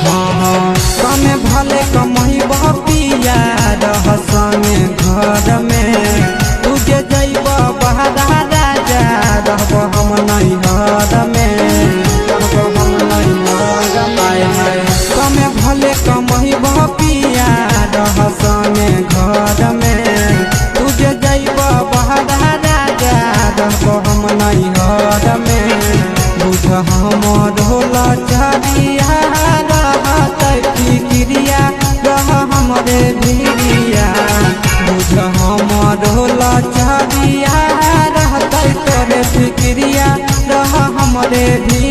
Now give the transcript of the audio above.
कमे भले कमही पिया रह संगे घर में तुझे जैब बहरा राजा रहब हम नैहर में कमे भले कमही पिया रह संगे घर में तुझे जैब बहरा राजा रहब हम नैहर में बुझ हमर होला चरिया फिक्रिया रह हमरे भिरिया बुझ हमर होला चरिया रहतै तोरे फिक्रिया रह हमरे भिरिया।